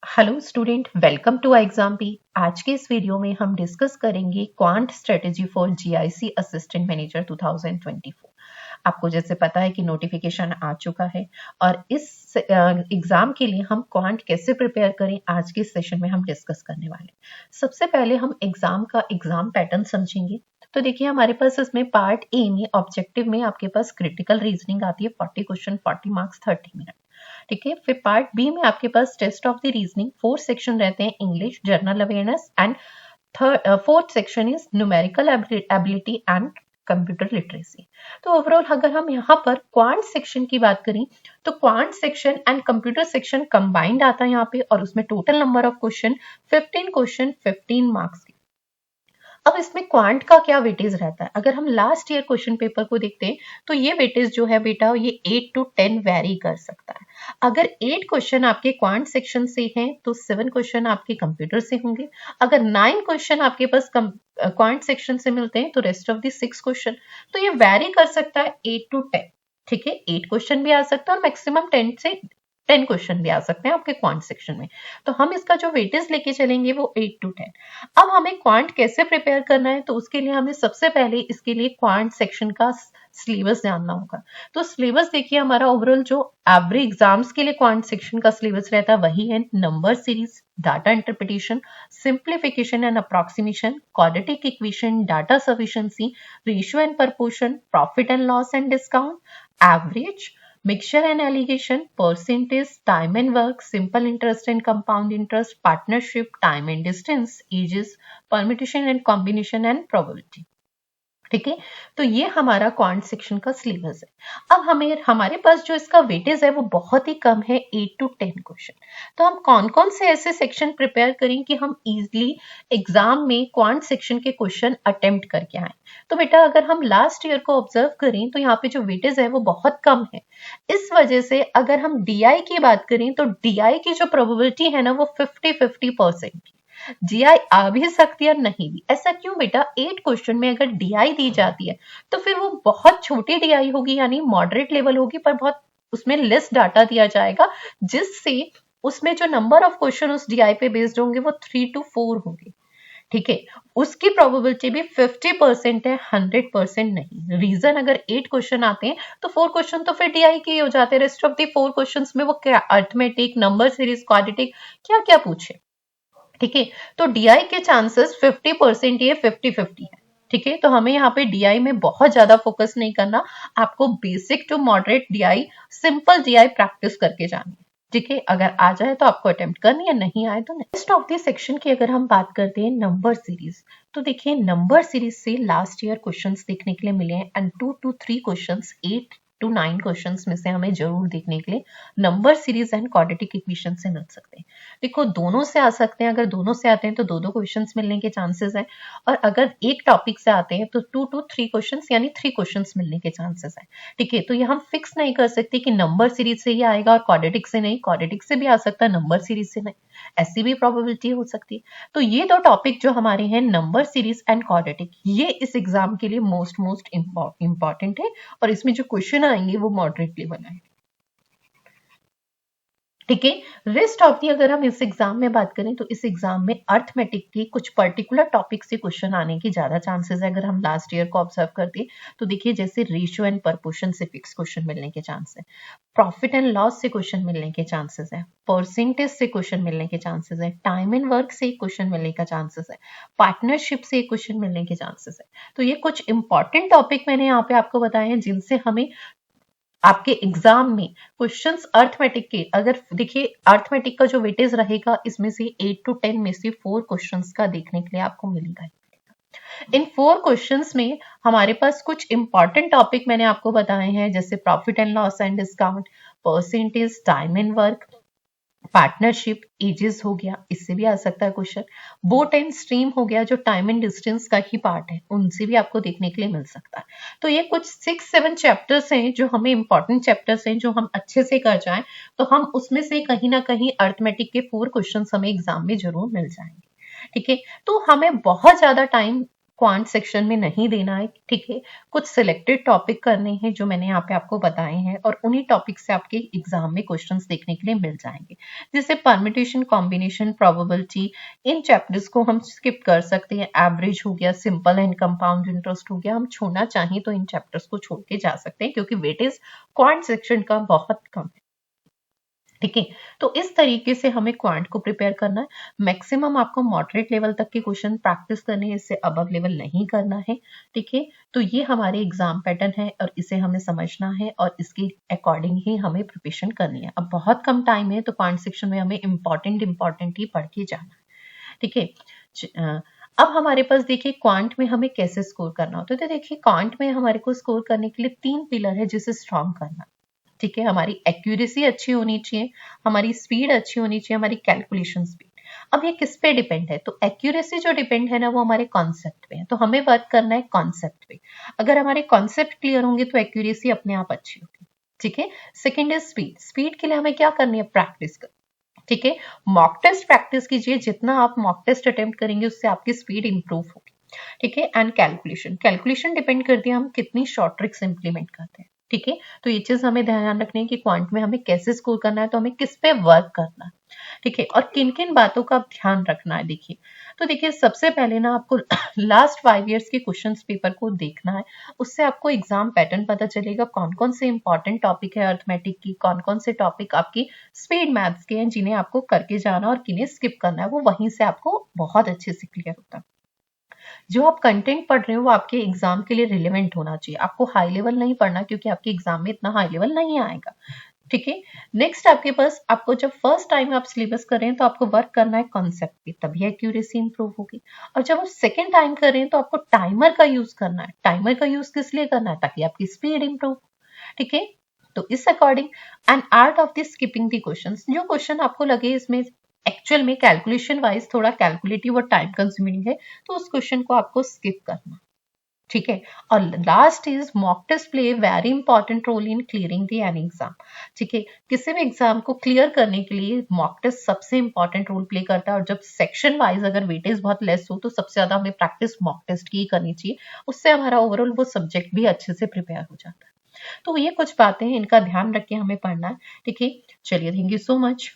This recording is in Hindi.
Hello student, welcome to exam P. आज के इस वीडियो में हम डिस्कस करेंगे quant strategy for GIC assistant manager 2024। आपको जैसे पता है कि नोटिफिकेशन आ चुका है और इस एग्जाम के लिए हम क्वांट कैसे प्रिपेयर करें आज के सेशन में हम डिस्कस करने वाले हैं। सबसे पहले हम एग्जाम का एग्जाम पैटर्न समझेंगे। तो देखिए हमारे पास इसमें पार्ट ए में ऑब्जेक्टिव में आपके पास क्रिटिकल रीजनिंग आती है, 40 क्वेश्चन 40 मार्क्स 30 मिनट। ठीक है, फिर पार्ट बी में आपके पास test of the reasoning 4 section रहते हैं, English, general awareness and fourth section is numerical ability and computer literacy. तो ओवरऑल अगर हम यहाँ पर क्वांट सेक्शन की बात करें तो quant section and computer section combined आता है यहाँ पे, और उसमें total number of question 15 question 15 marks के। अब इसमें क्वांट का क्या वेटेज रहता है, अगर हम लास्ट ईयर क्वेश्चन पेपर को देखते हैं तो ये वेटेज जो है बेटा ये 8 to 10 वेरी कर सकता है। अगर 8 क्वेश्चन आपके क्वांट सेक्शन से हैं तो 7 क्वेश्चन आपके कंप्यूटर से होंगे। अगर 9 क्वेश्चन आपके पास क्वांट सेक्शन से मिलते हैं तो रेस्ट ऑफ दी 6 क्वेश्चन, तो ये वेरी कर सकता है 8 to 10। ठीक है, 8 क्वेश्चन भी आ सकता है और मैक्सिमम 10 क्वेश्चन भी आ सकते हैं आपके क्वांट सेक्शन में। तो हम इसका जो वेटेज लेके चलेंगे वो 8 to 10। अब हमें क्वांट कैसे प्रिपेयर करना है, तो उसके लिए हमें सबसे पहले इसके लिए क्वांट सेक्शन का सिलेबस जानना होगा। तो सिलेबस देखिए हमारा ओवरऑल जो एवरी एग्जाम्स के लिए क्वांट सेक्शन का सिलेबस रहता है वही है, number series, data interpretation, simplification and approximation, quadratic equation, data sufficiency, ratio and proportion, profit and loss and discount, average, mixture and allegation, percentage, time and work, simple interest and compound interest, partnership, time and distance, ages, permutation and combination and probability। ठीक है, तो ये हमारा क्वांट सेक्शन का सिलेबस है। अब हमारे पास जो इसका वेटेज है वो बहुत ही कम है, 8 to 10 क्वेश्चन। तो हम कौन कौन से ऐसे सेक्शन प्रिपेयर करें कि हम इजीली एग्जाम में क्वांट सेक्शन के क्वेश्चन अटेम्प्ट करके आए। तो बेटा अगर हम लास्ट ईयर को ऑब्जर्व करें तो यहाँ पे जो वेटेज है वो बहुत कम है। इस वजह से अगर हम डीआई की बात करें तो डीआई की जो प्रोबेबिलिटी है ना वो 50-50% की। जीआई आ भी सकती है नहीं भी। ऐसा क्यों बेटा, 8 क्वेश्चन में अगर डीआई दी जाती है तो फिर वो बहुत छोटी डीआई होगी, यानी मॉडरेट लेवल होगी, पर बहुत उसमें लेस डाटा दिया जाएगा, जिससे उसमें जो नंबर ऑफ क्वेश्चन उस डीआई पे बेस्ड होंगे वो 3 to 4 होंगे। ठीक है, उसकी प्रोबेबिलिटी भी 50% है, 100% नहीं। रीजन, अगर 8 क्वेश्चन आते हैं तो 4 क्वेश्चन तो फिर डीआई के हो जाते हैं, रेस्ट ऑफ द 4 क्वेश्चंस में वो क्या अरिथमेटिक, नंबर सीरीज, क्वाड्रेटिक, क्या क्या पूछे। ठीक है, तो डीआई के चांसेस 50% ये 50-50 है। ठीक है, तो हमें यहाँ पे डीआई में बहुत ज्यादा फोकस नहीं करना, आपको basic to moderate DI, simple DI practice करके जानी है। ठीक है, अगर आ जाए तो आपको अटेम्प्ट करनी है, नहीं आए तो नेक्स्ट ऑफ द सेक्शन की अगर हम बात करते हैं नंबर सीरीज, तो देखिए नंबर सीरीज से लास्ट ईयर क्वेश्चंस देखने के लिए मिले हैं and 2 to 3 questions 8 to 9 questions में से हमें जरूर देखने के लिए number series and quadratic equation से मिल सकते हैं। देखो दोनों से आ सकते हैं, अगर दोनों से आते हैं तो दो क्वेश्चंस मिलने के चांसेस हैं, और अगर एक टॉपिक से आते हैं तो 2 to 3 क्वेश्चंस यानी 3 क्वेश्चंस मिलने के चांसेस हैं। ठीक है, तो ये हम फिक्स नहीं कर सकते कि नंबर सीरीज से ही आएगा और क्वाड्रेटिक से नहीं, क्वाड्रेटिक से भी आ सकता है, नंबर सीरीज से नहीं, ऐसी भी प्रोबेबिलिटी हो सकती है। तो ये दो टॉपिक जो हमारे हैं, नंबर सीरीज एंड क्वाड्रेटिक, ये इस एग्जाम के लिए मोस्ट इंपॉर्टेंट है, और इसमें जो क्वेश्चन आएंगे वो मॉडरेट लेवल आएंगे। ठीक है, रेस्ट ऑफ दी अगर हम इस एग्जाम में बात करें तो इस एग्जाम में अर्थमेटिक के कुछ पर्टिकुलर टॉपिक से क्वेश्चन आने की ज्यादा चांसेस है। अगर हम लास्ट ईयर को ऑब्जर्व करते तो देखिए जैसे रेशियो एंड प्रपोर्शन से फिक्स क्वेश्चन मिलने के चांस है, प्रॉफिट एंड लॉस से क्वेश्चन मिलने के चांसेस है, परसेंटेज से क्वेश्चन मिलने के चांसेस है, टाइम एंड वर्क से क्वेश्चन मिलने का चांसेस है, पार्टनरशिप से क्वेश्चन मिलने के चांसेस है। तो ये कुछ इंपॉर्टेंट टॉपिक मैंने यहाँ पे आपको बताए हैं जिनसे हमें आपके एग्जाम में क्वेश्चंस अर्थमेटिक के, अगर देखिए अर्थमेटिक का जो वेटेज रहेगा इसमें से 8 to 10 में से 4 क्वेश्चंस का देखने के लिए आपको मिलेगा। इन 4 क्वेश्चंस में हमारे पास कुछ इंपॉर्टेंट टॉपिक मैंने आपको बताए हैं, जैसे profit and loss and discount, percentage, time and work, partnership, ages हो गया, इससे भी आ सकता है क्वेश्चन, बोट एंड स्ट्रीम हो गया जो टाइम एंड डिस्टेंस का ही पार्ट है, उनसे भी आपको देखने के लिए मिल सकता है। तो ये कुछ 6-7 चैप्टर्स हैं जो हमें इंपॉर्टेंट चैप्टर्स हैं, जो हम अच्छे से कर जाएं तो हम उसमें से कहीं ना कहीं अर्थमेटिक के 4 क्वेश्चन हमें एग्जाम में जरूर मिल जाएंगे। ठीक है, तो हमें बहुत ज्यादा टाइम क्वांट सेक्शन में नहीं देना है, ठीक है। कुछ सिलेक्टेड टॉपिक करने हैं जो मैंने यहाँ पे आपको बताए हैं, और उन्हीं टॉपिक से आपके एग्जाम में क्वेश्चंस देखने के लिए मिल जाएंगे। जैसे परम्यूटेशन, कॉम्बिनेशन, प्रोबेबिलिटी, इन चैप्टर्स को हम स्किप कर सकते हैं। एवरेज हो गया, सिंपल एंड कंपाउंड इंटरेस्ट हो गया, हम छोड़ना चाहें तो इन चैप्टर्स को छोड़ के जा सकते हैं, क्योंकि वेटेज क्वांट सेक्शन का बहुत कम है, ठीक है। तो इस तरीके से हमें क्वांट को प्रिपेयर करना है। मैक्सिमम आपको मॉडरेट लेवल तक के क्वेश्चन प्रैक्टिस करने हैं, इससे अबव लेवल नहीं करना है, ठीक है। तो ये हमारे एग्जाम पैटर्न है और इसे हमें समझना है और इसके अकॉर्डिंग ही हमें प्रिपरेशन करनी है। अब बहुत कम टाइम है, तो क्वांट सेक्शन में हमें इंपॉर्टेंट ही पढ़ के जाना है, ठीक है। अब हमारे पास देखिए क्वांट में हमें कैसे स्कोर करना होता है। तो देखिए क्वांट में हमारे को स्कोर करने के लिए 3 पिलर है जिसे स्ट्रॉन्ग करना, ठीक है। हमारी एक्यूरेसी अच्छी होनी चाहिए, हमारी स्पीड अच्छी होनी चाहिए, हमारी कैलकुलेशन स्पीड। अब ये किस पे डिपेंड है? तो एक्यूरेसी जो डिपेंड है ना, वो हमारे कॉन्सेप्ट पे है, तो हमें वर्क करना है कॉन्सेप्ट पे। अगर हमारे कॉन्सेप्ट क्लियर होंगे तो एक्यूरेसी अपने आप अच्छी होगी, ठीक है। सेकेंड है स्पीड। स्पीड के लिए हमें क्या करनी है? प्रैक्टिस कर, ठीक है। मॉक टेस्ट प्रैक्टिस कीजिए, जितना आप मॉक टेस्ट अटेम्प्ट करेंगे उससे आपकी स्पीड इंप्रूव होगी, ठीक है। एंड कैलकुलेशन, कैलकुलेशन डिपेंड करती है हम कितनी शॉर्ट ट्रिक्स इंप्लीमेंट करते हैं, ठीक है। तो ये चीज हमें ध्यान रखनी है कि क्वांट में हमें कैसे स्कोर करना है, तो हमें किस पे वर्क करना है, ठीक है। और किन किन बातों का ध्यान रखना है, देखिए। तो देखिए सबसे पहले ना आपको लास्ट 5 इयर्स के क्वेश्चन पेपर को देखना है, उससे आपको एग्जाम पैटर्न पता चलेगा, कौन कौन से इंपॉर्टेंट टॉपिक है अर्थमेटिक की, कौन कौन से टॉपिक आपकी स्पीड मैथ्स के हैं जिन्हें आपको करके जाना और किन्हें स्किप करना है, वो वहीं से आपको बहुत अच्छे से क्लियर होता है। जो आप कंटेंट पढ़ रहे हो वो आपके एग्जाम के लिए रिलेवेंट होना चाहिए, आपको हाई लेवल नहीं पढ़ना, क्योंकि आपके एग्जाम में इतना हाई लेवल नहीं आएगा, ठीक है। नेक्स्ट आपके पास, आपको जब फर्स्ट टाइम आप सिलेबस कर रहे हैं तो आपको वर्क करना है कॉन्सेप्ट पे, तभी एक्यूरेसी इंप्रूव होगी। और जब आप सेकेंड टाइम कर रहे हैं तो आपको टाइमर का यूज करना है। टाइमर का यूज किस लिए करना है? ताकि आपकी स्पीड इंप्रूव, ठीक है। तो इस according and art of the skipping the questions, जो क्वेश्चन आपको लगे इसमें एक्चुअल में कैलकुलेशन वाइज थोड़ा कैलकुलेटिव और टाइम कंज्यूमिंग है, तो उस क्वेश्चन को आपको स्किप करना, ठीक है। और last is mock test play very important role in clearing the an exam, ठीक है। किसी भी एग्जाम को क्लियर करने के लिए मॉक टेस्ट सबसे इंपॉर्टेंट रोल प्ले करता है, और जब सेक्शन वाइज अगर वेटेज बहुत लेस हो तो सबसे ज्यादा हमें प्रैक्टिस मॉक टेस्ट की करनी चाहिए, उससे हमारा ओवरऑल वो सब्जेक्ट भी अच्छे से प्रिपेयर हो जाता है। तो ये कुछ बातें हैं, इनका ध्यान रख के हमें पढ़ना है, ठीक है। चलिए, थैंक यू सो मच।